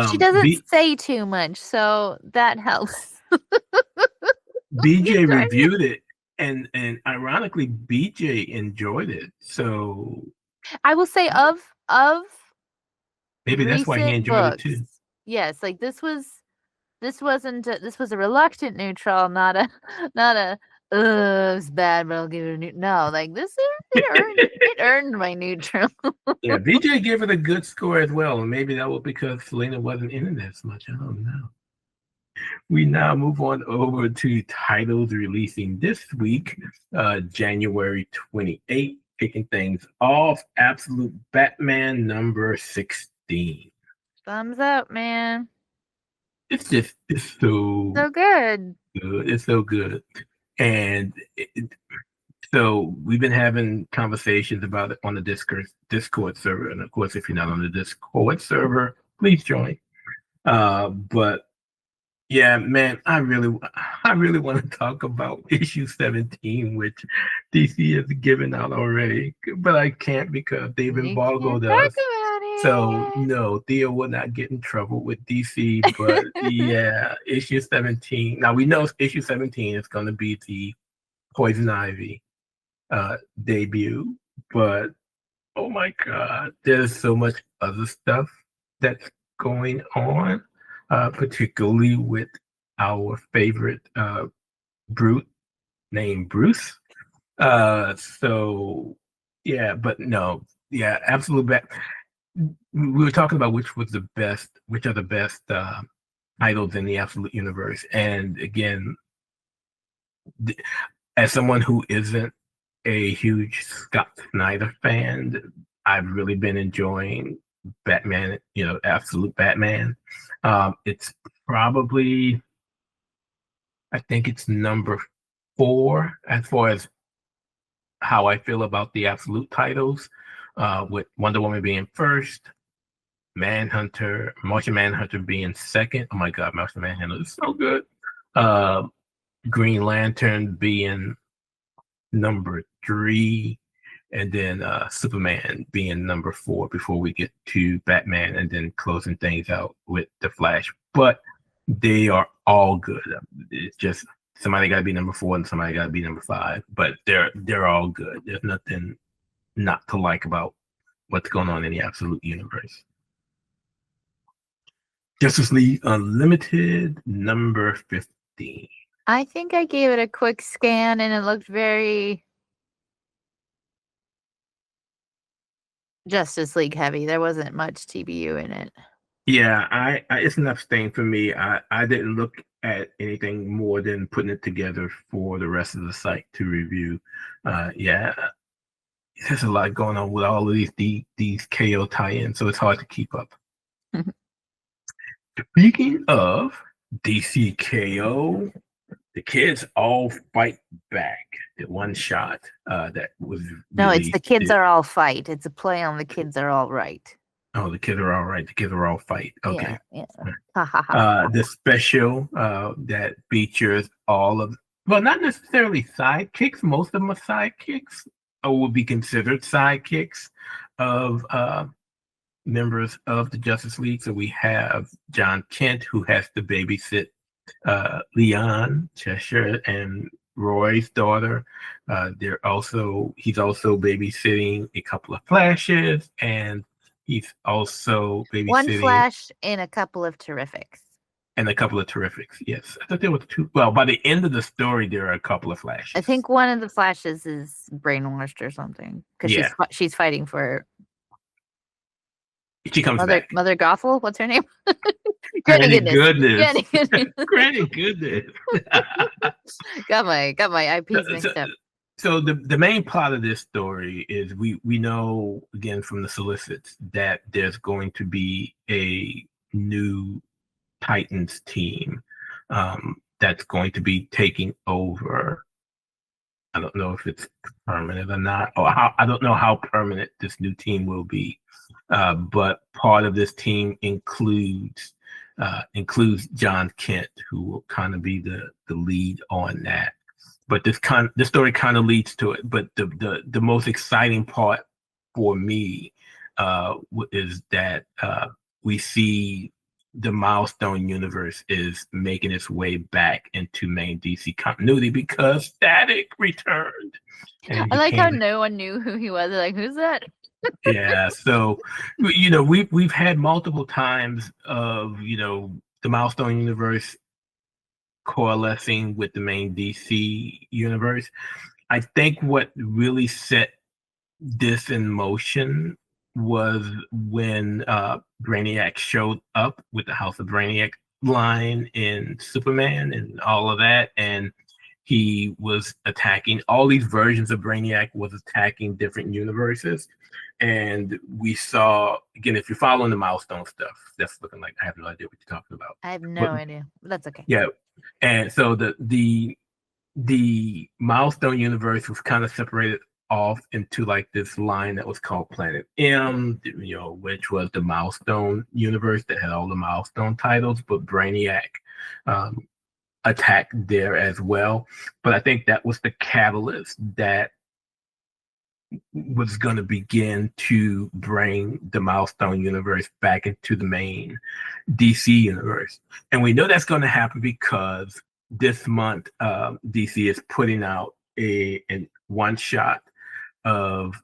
She doesn't say too much, so that helps. BJ reviewed it, and ironically, BJ enjoyed it. So I will say of maybe that's why he enjoyed it too. Yes, like this was a reluctant neutral, not a it's bad, but I'll give it a neutral. No, like it earned my neutral. Yeah, BJ gave it a good score as well, and maybe that was because Selena wasn't in it as much. I don't know. We now move on over to titles releasing this week, January 28th, kicking things off. Absolute Batman number 16. Thumbs up, man. It's so good. It's so good. And so we've been having conversations about it on the Discord server. And of course, if you're not on the Discord server, please join. But yeah, man, I really want to talk about issue 17, which DC has given out already, but I can't because they've embargoed us. So no, Theo will not get in trouble with DC. But yeah, issue 17. Now we know issue 17 is going to be the Poison Ivy debut, but oh my God, there's so much other stuff that's going on. Particularly with our favorite brute named Bruce. So yeah, but no, yeah, absolute we were talking about which are the best titles in the Absolute Universe, and again, as someone who isn't a huge Scott Snyder fan, I've really been enjoying Batman, Absolute Batman. It's probably, I think it's number 4 as far as how I feel about the Absolute titles, with Wonder Woman being first, Martian Manhunter being second. Oh my God, Martian Manhunter is so good. Green Lantern being number 3. And then Superman being number 4 before we get to Batman, and then closing things out with the Flash. But they are all good. It's just somebody got to be number 4 and somebody got to be number 5. But they're all good. There's nothing not to like about what's going on in the Absolute Universe. Justice League Unlimited number 15. I think I gave it a quick scan and it looked very Justice League heavy. There wasn't much TBU in it. Yeah, it's an abstain for me. I didn't look at anything more than putting it together for the rest of the site to review. Yeah, there's a lot going on with all of these KO tie-ins, so it's hard to keep up. Speaking of DC KO, the kids all fight back. The one shot that was no, it's the kids are all fight. It's a play on the kids are all right. Oh, the kids are all right. The kids are all fight. Okay. Yeah. The special that features all of, well, not necessarily sidekicks. Most of them are sidekicks, or will be considered sidekicks of members of the Justice League. So we have John Kent, who has to babysit Leon Cheshire and Roy's daughter. He's also babysitting a couple of Flashes, and he's also babysitting one Flash and a couple of Terrifics. Yes, I thought there were 2. Well, by the end of the story, there are a couple of Flashes. I think one of the Flashes is brainwashed or something because she's fighting for. She comes back. Mother Gothel, what's her name? Granny Goodness. Granny Goodness. got my IPs mixed up. So the main plot of this story is we know again from the solicits that there's going to be a new Titans team that's going to be taking over. I don't know if it's permanent or not, or I don't know how permanent this new team will be. But part of this team includes John Kent, who will kind of be the lead on that. But this story kind of leads to it. But the most exciting part for me is that we see the Milestone universe is making its way back into main DC continuity because Static returned. I like how no one knew who he was. They're like, who's that? Yeah, so we've had multiple times of the Milestone universe coalescing with the main DC universe. I think what really set this in motion was when Brainiac showed up with the House of Brainiac line in Superman and all of that, and he was attacking all these versions of Brainiac, was attacking different universes. And we saw, again, if you're following the Milestone stuff, that's looking like I have no idea what you're talking about. I have no idea. But that's okay. Yeah. And so the Milestone universe was kind of separated off into like this line that was called Planet M, which was the Milestone universe that had all the Milestone titles, but Brainiac attacked there as well. But I think that was the catalyst that was going to begin to bring the Milestone universe back into the main DC universe. And we know that's going to happen because this month DC is putting out a one-shot of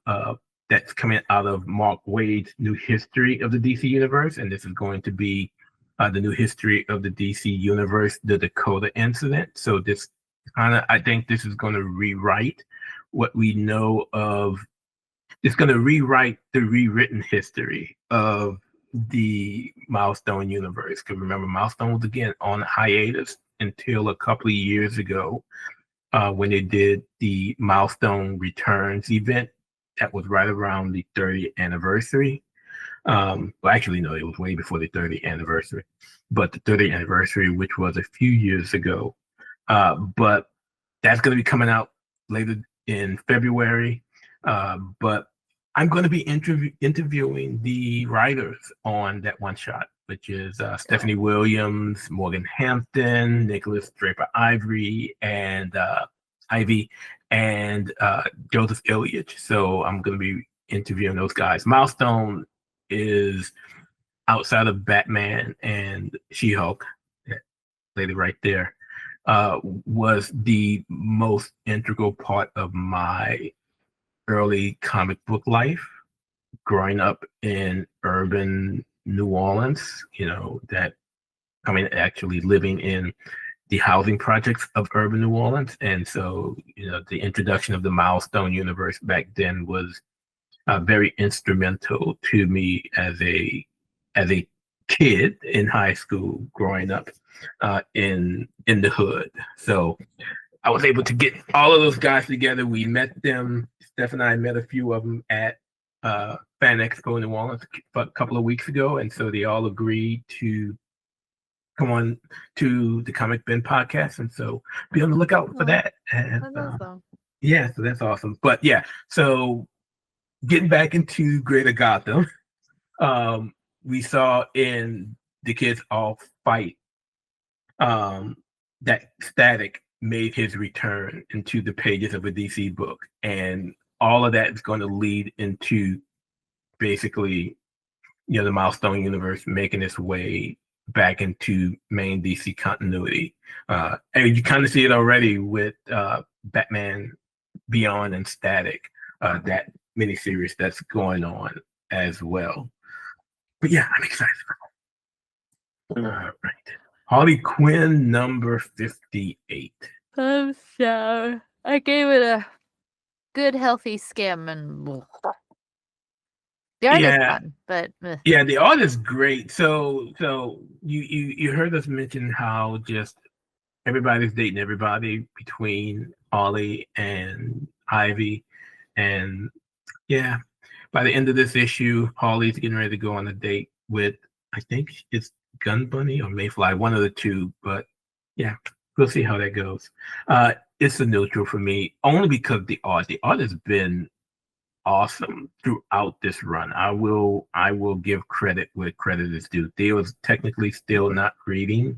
that's coming out of Mark Waid's new history of the DC universe, and this is going to be the new history of the DC universe, the Dakota incident. So this I think this is going to rewrite what we know of. It's going to rewrite the rewritten history of the Milestone universe. Because remember, Milestone was again on hiatus until a couple of years ago when they did the Milestone Returns event. That was right around the 30th anniversary. Well, actually, no, it was way before the 30th anniversary. But the 30th anniversary, which was a few years ago. But that's going to be coming out later in February. But I'm going to be interviewing the writers on that one shot, which is Stephanie Williams, Morgan Hampton, Nicholas Draper Ivy, and Joseph Ilyich. So I'm going to be interviewing those guys. Milestone is outside of Batman and She-Hulk, that lady right there, was the most integral part of my early comic book life, growing up in urban New Orleans, actually living in the housing projects of urban New Orleans. And so, the introduction of the Milestone universe back then was very instrumental to me as a kid in high school growing up in the hood. So I was able to get all of those guys together. We met them. Steph and I met a few of them at Fan Expo in New Orleans a couple of weeks ago, and so they all agreed to come on to the Comic Bin podcast, and so be on the lookout for that. And, That's awesome. Yeah, so that's awesome. But yeah, so getting back into Greater Gotham, we saw in the kids all fight that Static made his return into the pages of a DC book, and all of that is going to lead into basically, the Milestone universe making its way back into main DC continuity. And you kind of see it already with Batman Beyond and Static, that miniseries that's going on as well. But yeah, I'm excited. All right. Harley Quinn number 58. I'm so. I gave it a good, healthy skim, and the art is fun, but yeah, the art is great. So you heard us mention how just everybody's dating everybody between Harley and Ivy, and yeah, by the end of this issue, Harley's getting ready to go on a date with, I think it's Gun Bunny or Mayfly, one of the two. But yeah, we'll see how that goes. It's a neutral for me, only because the art has been awesome throughout this run. I will give credit where credit is due. Theo is technically still not reading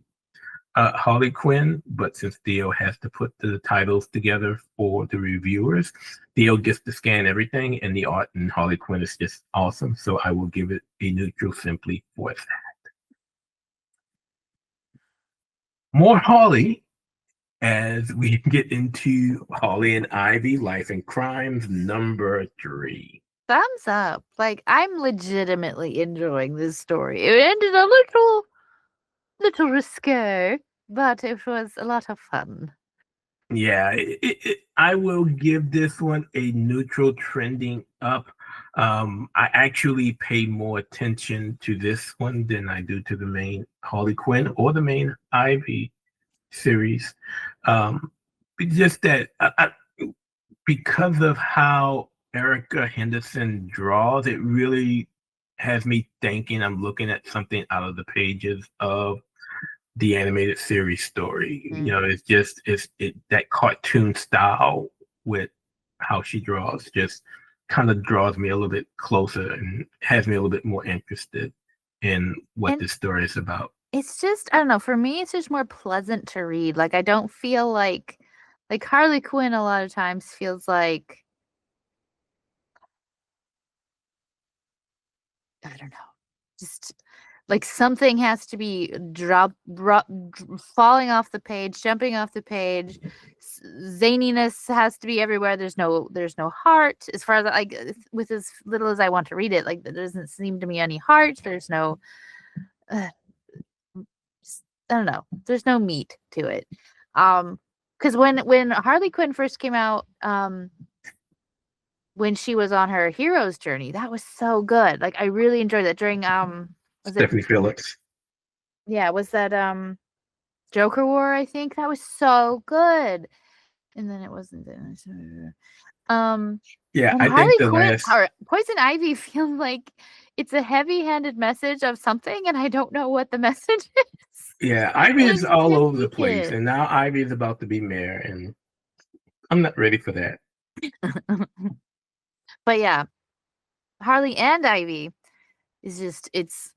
Harley Quinn, but since Theo has to put the titles together for the reviewers, Theo gets to scan everything, and the art in Harley Quinn is just awesome. So I will give it a neutral simply for that. More Harley as we get into Harley and Ivy, Life and Crimes, number 3. Thumbs up. Like, I'm legitimately enjoying this story. It ended a little risque, but it was a lot of fun. Yeah, I will give this one a neutral, trending up. I actually pay more attention to this one than I do to the main Harley Quinn or the main Ivy series. Just that because of how Erica Henderson draws, it really has me thinking I'm looking at something out of the pages of the animated series story. You know, it's that cartoon style with how she draws just kind of draws me a little bit closer and has me a little bit more interested in what this story is about. It's just, I don't know, for me, it's just more pleasant to read. Like, I don't feel like Harley Quinn a lot of times feels like, I don't know, just like something has to be falling off the page, jumping off the page. Zaniness has to be everywhere. There's no heart. As far as like with as little as I want to read it, like there doesn't seem to be any heart. There's no, I don't know. There's no meat to it. Because when Harley Quinn first came out, when she was on her hero's journey, that was so good. Like, I really enjoyed that during Stephanie Phillips. Yeah, was that Joker War, I think? That was so good. And then it wasn't yeah, I Harley think Quinn or Poison Ivy feels like it's a heavy-handed message of something, and I don't know what the message is. Yeah, Ivy is all over the place, and now Ivy is about to be mayor, and I'm not ready for that. But yeah, Harley and Ivy is just, it's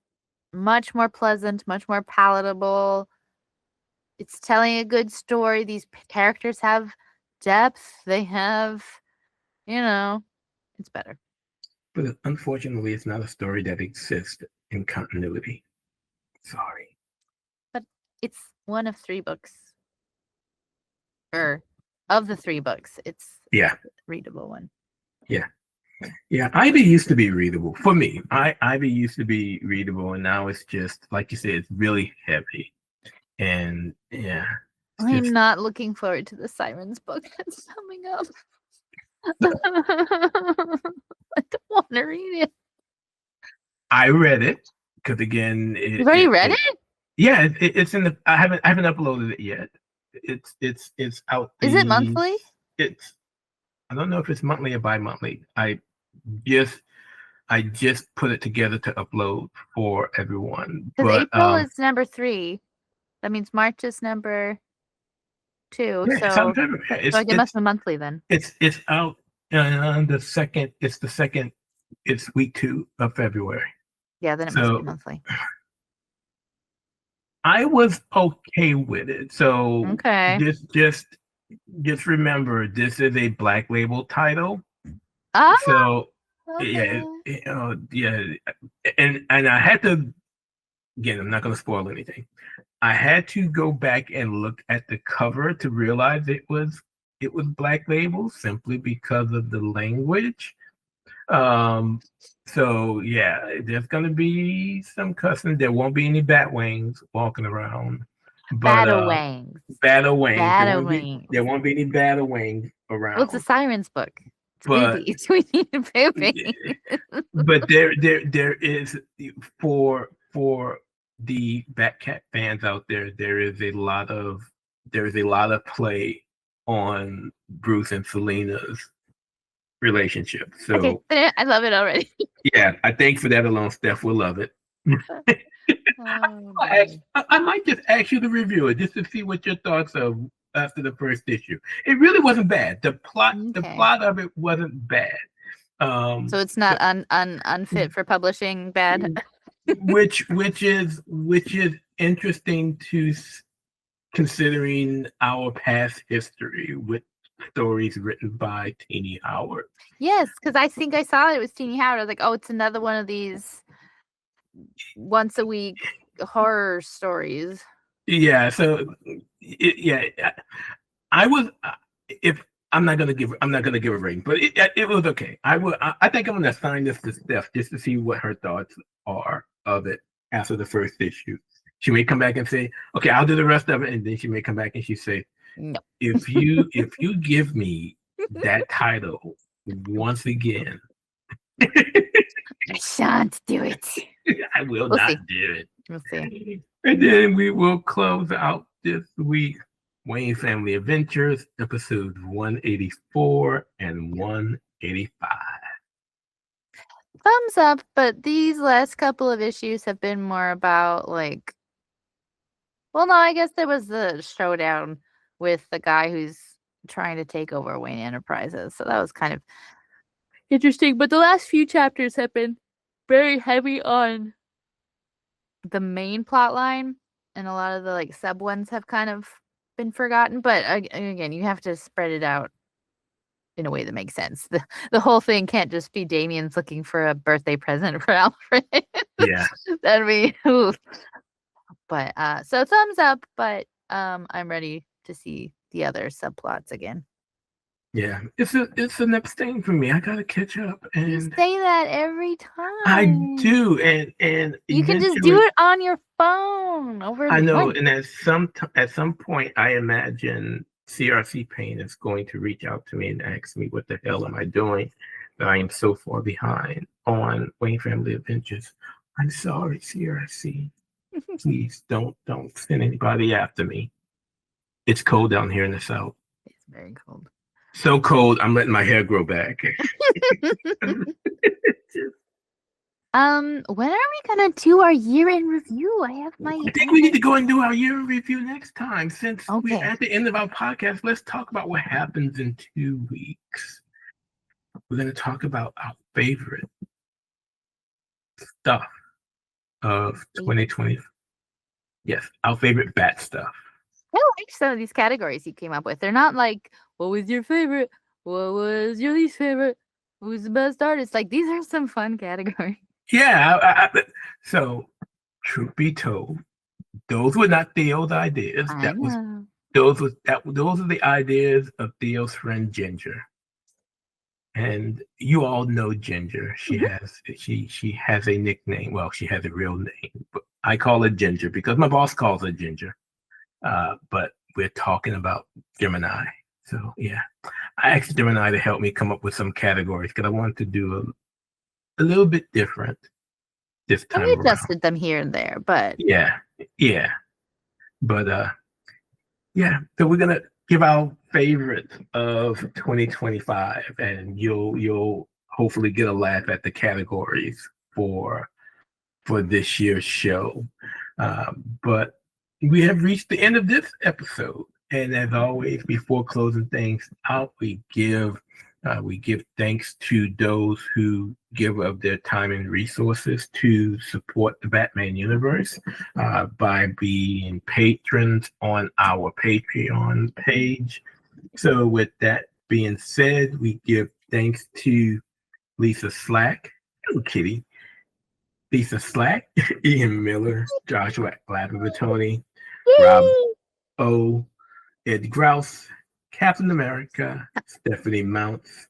much more pleasant, much more palatable. It's telling a good story. These characters have depth. They have, it's better. But unfortunately, it's not a story that exists in continuity. Sorry. But it's one of 3 books. Or of the 3 books, it's a readable one. Yeah. Yeah, Ivy used to be readable for me. Ivy used to be readable, and now it's just like you said, it's really heavy. And yeah, I'm not looking forward to the Sirens book that's coming up. I don't want to read it. I read it because again, you've already read it? Yeah, it's in the. I haven't uploaded it yet. It's out. Is it monthly? I don't know if it's monthly or bi-monthly. I just put it together to upload for everyone. Because April is number 3. That means March is number 2. Yeah, so it must be monthly then. It's out on the second. It's the second. It's week 2 of February. Yeah, then it must be monthly. I was okay with it. So okay. Just remember, this is a Black Label title. Oh, so okay. yeah, and I had to. Again, I'm not going to spoil anything. I had to go back and look at the cover to realize it was Black Label simply because of the language. So yeah, there's going to be some cussing. There won't be any bat wings walking around. Battle wings. Battle wings. There won't be any battle wings around. Well, it's a Sirens book. But we need a baby. But there is for the Batcat fans out there. There is a lot of play on Bruce and Selena's relationship. Okay, So I love it already. yeah, I think for that alone, Steph will love it. Oh, I might just ask you to review it just to see what your thoughts are after the first issue. It really wasn't bad. The plot of it wasn't bad. So it's not unfit for publishing bad. which is interesting to considering our past history with stories written by Teenie Howard. Yes, because I think I saw it was Teenie Howard. I was like, oh, it's another one of these once a week horror stories. Yeah, so I was if I'm not gonna give a rating, but it was okay. I think I'm gonna assign this to Steph just to see what her thoughts are of it after the first issue. She may come back and say, "Okay, I'll do the rest of it," and then she may come back and she say, "No, if you give me that title once again, I shan't do it. I will not do it." We'll see. And then we will close out this week Wayne Family Adventures, episodes 184 and 185. Thumbs up, but these last couple of issues have been more about like, well, no, I guess there was the showdown with the guy who's trying to take over Wayne Enterprises. So that was kind of interesting. But the last few chapters have been very heavy on the main plot line, and a lot of the like sub ones have kind of been forgotten. But again, you have to spread it out in a way that makes sense. The whole thing can't just be Damien's looking for a birthday present for Alfred. Yeah. That'd be oof. But so thumbs up, but I'm ready to see the other subplots again. Yeah, it's an abstain for me. I gotta catch up, and you say that every time. I do, and you can just do it on your phone over. I know, and at some point, I imagine CRC Pain is going to reach out to me and ask me, "What the hell am I doing? That I am so far behind on Wayne Family Adventures." I'm sorry, CRC. Please don't send anybody after me. It's cold down here in the south. It's very cold. So cold, I'm letting my hair grow back. When are we gonna do our year-end review? I think we need to go and do our year-end review next time. Since we're at the end of our podcast, let's talk about what happens in 2 weeks. We're gonna talk about our favorite stuff of 2020. Yes, our favorite Bat stuff. I like some of these categories you came up with. They're not like, what was your favorite? What was your least favorite? Who's the best artist? Like, these are some fun categories. Yeah. So, truth be told, those were not Theo's ideas. Those are the ideas of Theo's friend Ginger. And you all know Ginger. She has a nickname. Well, she has a real name, but I call her Ginger because my boss calls her Ginger. But we're talking about Gemini. So yeah, I asked Gemini to help me come up with some categories because I wanted to do a little bit different this time around. We adjusted them here and there, but yeah. But yeah. So we're gonna give our favorite of 2025, and you'll hopefully get a laugh at the categories for this year's show. But we have reached the end of this episode, and as always, before closing things out, we give thanks to those who give of their time and resources to support the Batman universe by being patrons on our Patreon page. So with that being said, we give thanks to Lisa Slack, hello Kitty, Lisa Slack, Ian Miller, Joshua Labavatoni, Rob O, Ed Grouse, Captain America, Stephanie Mounts,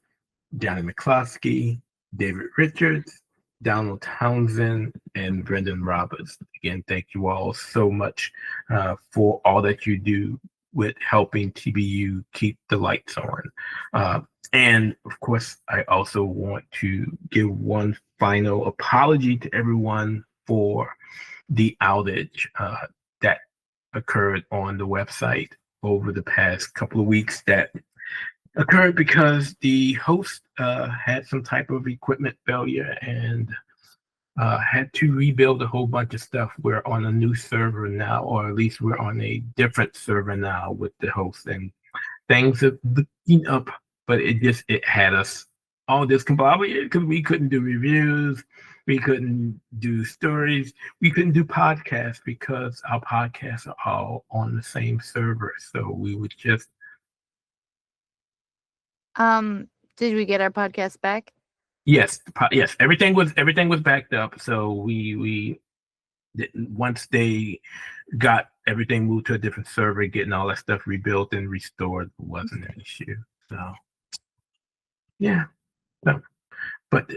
Johnny McCloskey, David Richards, Donald Townsend, and Brendan Roberts. Again, thank you all so much for all that you do with helping TBU keep the lights on. And of course, I also want to give one final apology to everyone for the outage that occurred on the website over the past couple of weeks that occurred because the host had some type of equipment failure and had to rebuild a whole bunch of stuff. We're on a new server now, or at least we're on a different server now with the host, and things are looking up, but it had us all discombobulated because we couldn't do reviews, we couldn't do stories, we couldn't do podcasts because our podcasts are all on the same server. So we would just Did we get our podcast back? yes, everything was backed up. So we once they got everything moved to a different server, getting all that stuff rebuilt and restored wasn't an issue. So yeah. So, but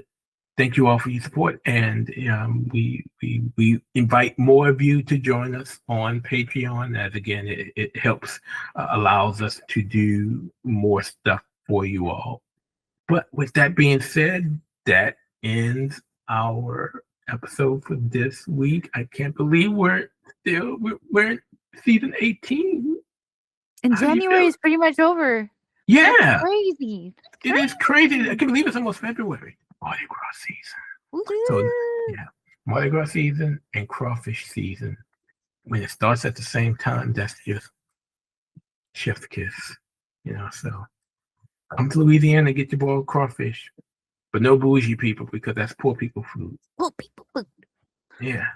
thank you all for your support, and we invite more of you to join us on Patreon. As again, it helps, allows us to do more stuff for you all. But with that being said, that ends our episode for this week. I can't believe we're in season 18. And January is pretty much over. Yeah, That's crazy. it is crazy. I can't believe it's almost February. Mardi Gras season. Woo-hoo. So yeah, Mardi Gras season and crawfish season. When it starts at the same time, that's just chef's kiss. So come to Louisiana and get your boiled crawfish. But no bougie people, because that's poor people food. Poor people food. Yeah.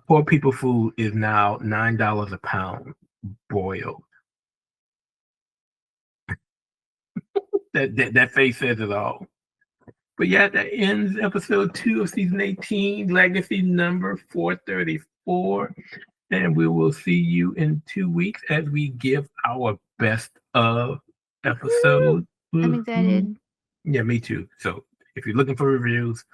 Poor people food is now $9 a pound boiled. That face says it all. But yeah, that ends episode 2 of season 18, legacy number 434. And we will see you in 2 weeks as we give our best of episode. I'm excited. Yeah, me too. So if you're looking for reviews,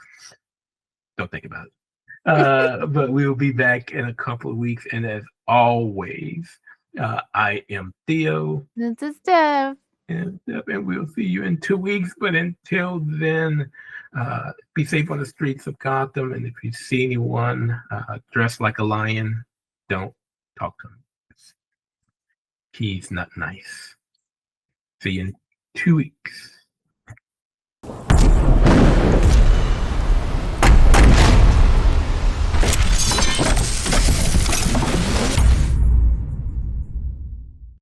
don't think about it. But we will be back in a couple of weeks. And as always, I am Theo. This is Steph. And we'll see you in 2 weeks. But until then, be safe on the streets of Gotham. And if you see anyone dressed like a lion, don't talk to him. He's not nice. See you in 2 weeks.